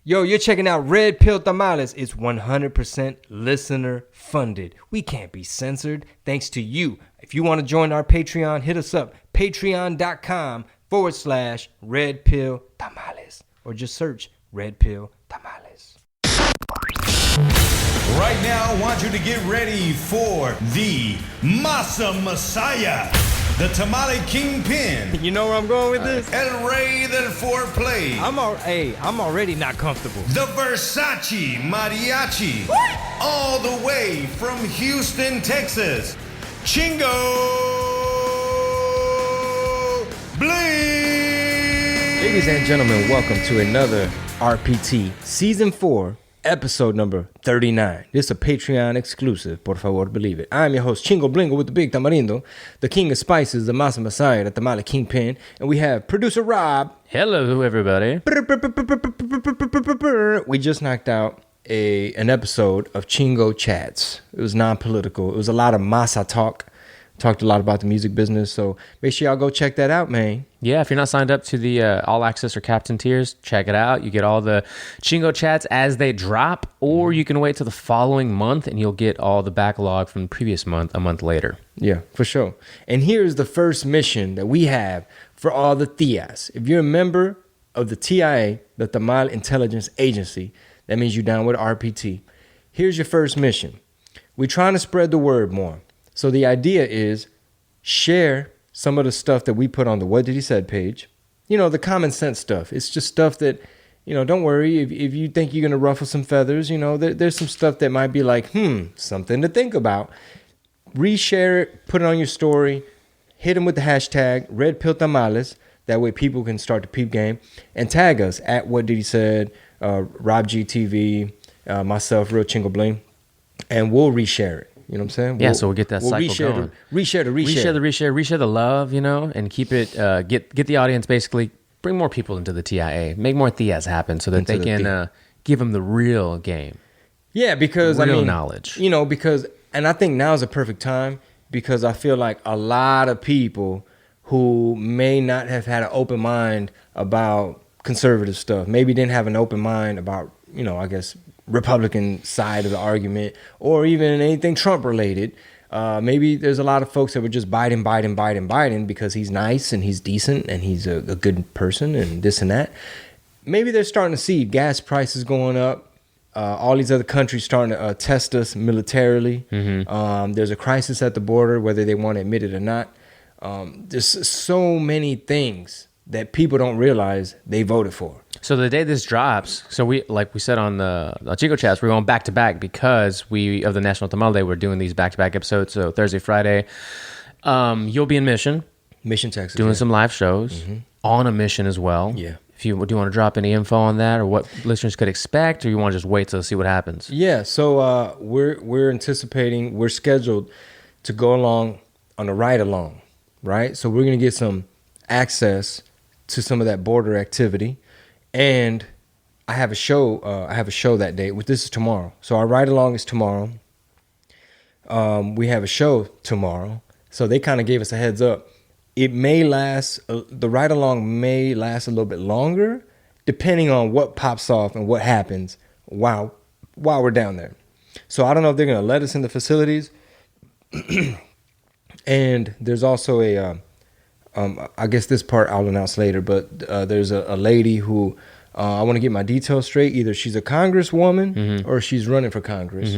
Yo, you're checking out Red Pill Tamales. It's 100% listener funded. We can't be censored thanks to you. If you want to join our Patreon, hit us up. Patreon.com/Red Pill Tamales. Or just search Red Pill Tamales. Right now, I want you to get ready for the Masa Messiah, the Tamale Kingpin, You know where I'm going with this? El Rey del Foreplay, I'm already not comfortable. the Versace Mariachi, all the way from Houston, Texas, Chingo Bling! Ladies and gentlemen, welcome to another RPT Season 4, Episode number 39. This is a Patreon exclusive, por favor, believe it. I'm your host, Chingo Blingo with the Big Tamarindo, the King of Spices, the Masa Messiah, the Tamale Kingpin, and we have producer Rob. Hello, everybody. We just knocked out an episode of Chingo Chats. It was non-political. It was a lot of masa talk. Talked a lot about the music business, so make sure y'all go check that out, man. Yeah, if you're not signed up to the All Access or Captain tiers, check it out. You get all the Chingo Chats as they drop, or you can wait till the following month and you'll get all the backlog from the previous month a month later. Yeah, for sure. And here's the first mission that we have for all the tias. If you're a member of the TIA, the Tamale Intelligence Agency, that means you're down with RPT. Here's your first mission. We're trying to spread the word more. So the idea is share some of the stuff that we put on the What Did He Said page. You know, the common sense stuff. It's just stuff that, you know, don't worry. If you think you're going to ruffle some feathers, you know, there's some stuff that might be like, something to think about. Reshare it, put it on your story, hit them with the hashtag Red Pill Tamales. That way people can start the peep game. And tag us at What Did He Said, Rob GTV, myself, Real Chingo Bling. And we'll reshare it. You know what I'm saying? Yeah, so we'll get that cycle going. Reshare the love, you know, and keep it, get the audience basically, bring more people into the TIA, make more Tias happen so that they can give them the real game. Yeah, because real knowledge. You know, and I think now is a perfect time because I feel like a lot of people who may not have had an open mind about conservative stuff, maybe didn't have an open mind about, you know, I guess, Republican side of the argument, or even anything Trump related. Maybe there's a lot of folks that were just Biden because he's nice and he's decent and he's a good person and this and that. Maybe they're starting to see gas prices going up. All these other countries starting to test us militarily. Mm-hmm. There's a crisis at the border, whether they want to admit it or not. There's so many things that people don't realize they voted for. So the day this drops, so we said on the Chico Chats, we're going back to back because of the National Tamale Day. We're doing these back to back episodes. So Thursday, Friday, you'll be in Mission, Texas, doing some live shows on a mission as well. Yeah. Do you want to drop any info on that, or what listeners could expect, or you want to just wait to see what happens? Yeah. So we're anticipating. We're scheduled to go along on a ride along, right? So we're gonna get some access to some of that border activity. And I have a show. That day. This is tomorrow. So our ride along is tomorrow. We have a show tomorrow. So they kind of gave us a heads up. It may last. The ride along may last a little bit longer, depending on what pops off and what happens while we're down there. So I don't know if they're gonna let us in the facilities. And there's also I guess this part I'll announce later, but there's a lady who I want to get my details straight. Either she's a congresswoman or she's running for Congress.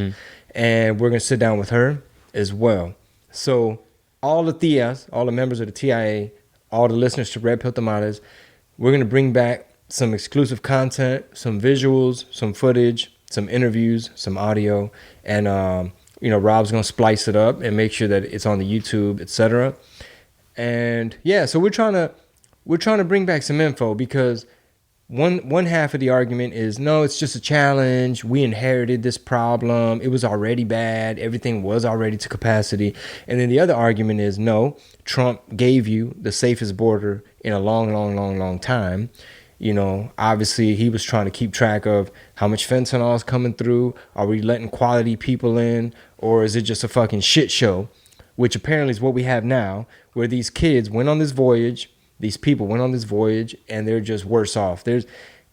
And we're going to sit down with her as well. So all the tias, all the members of the TIA, all the listeners to Red Pill Tamales, we're going to bring back some exclusive content, some visuals, some footage, some interviews, some audio. And, Rob's going to splice it up and make sure that it's on the YouTube, etc. And yeah, so we're trying to bring back some info because one half of the argument is no, it's just a challenge. We inherited this problem. It was already bad. Everything was already to capacity. And then the other argument is no, Trump gave you the safest border in a long time. You know, obviously he was trying to keep track of how much fentanyl is coming through. Are we letting quality people in, or is it just a fucking shit show? Which apparently is what we have now, where these kids went on this voyage, these people went on this voyage, and they're just worse off.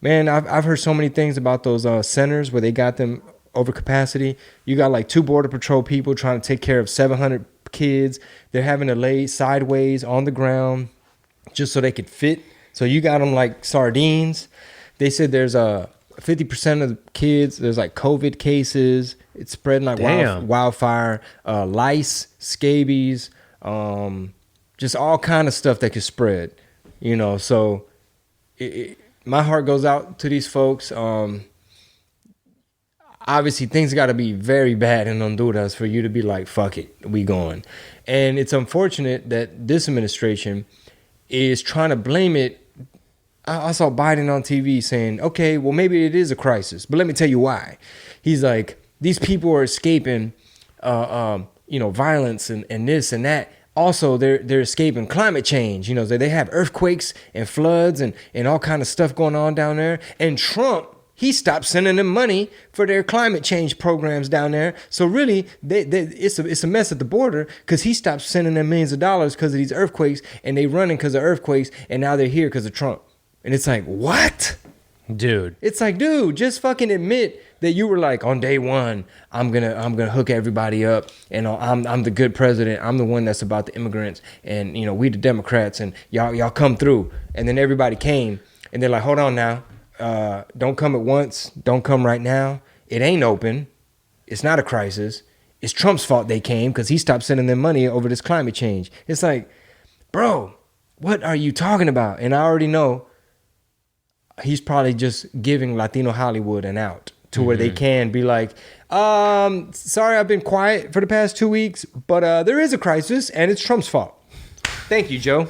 Man, I've heard so many things about those centers where they got them over capacity. You got like 2 Border Patrol people trying to take care of 700 kids. They're having to lay sideways on the ground just so they could fit. So you got them like sardines. They said there's 50% of the kids, there's like COVID cases. It's spreading like wildfire. Lice, scabies, just all kind of stuff that could spread. You know, so my heart goes out to these folks. Obviously, things got to be very bad in Honduras for you to be like, fuck it, we going. And it's unfortunate that this administration is trying to blame it. I saw Biden on TV saying, okay, well, maybe it is a crisis, but let me tell you why. He's like, these people are escaping, violence and this and that. Also, they're escaping climate change. You know, they have earthquakes and floods and all kind of stuff going on down there. And Trump, he stopped sending them money for their climate change programs down there. So really, it's a mess at the border because he stopped sending them millions of dollars because of these earthquakes, and they running because of earthquakes, and now they're here because of Trump. And it's like, what? Dude. It's like, dude, just fucking admit that you were like, on day one, I'm gonna hook everybody up, and I'm the good president. I'm the one that's about the immigrants, and you know, we the Democrats, and y'all come through. And then everybody came, and they're like, hold on now. Don't come at once. Don't come right now. It ain't open. It's not a crisis. It's Trump's fault they came because he stopped sending them money over this climate change. It's like, bro, what are you talking about? And I already know he's probably just giving Latino Hollywood an out to where they can be like, sorry, I've been quiet for the past 2 weeks, but there is a crisis and it's Trump's fault. Thank you, Joe.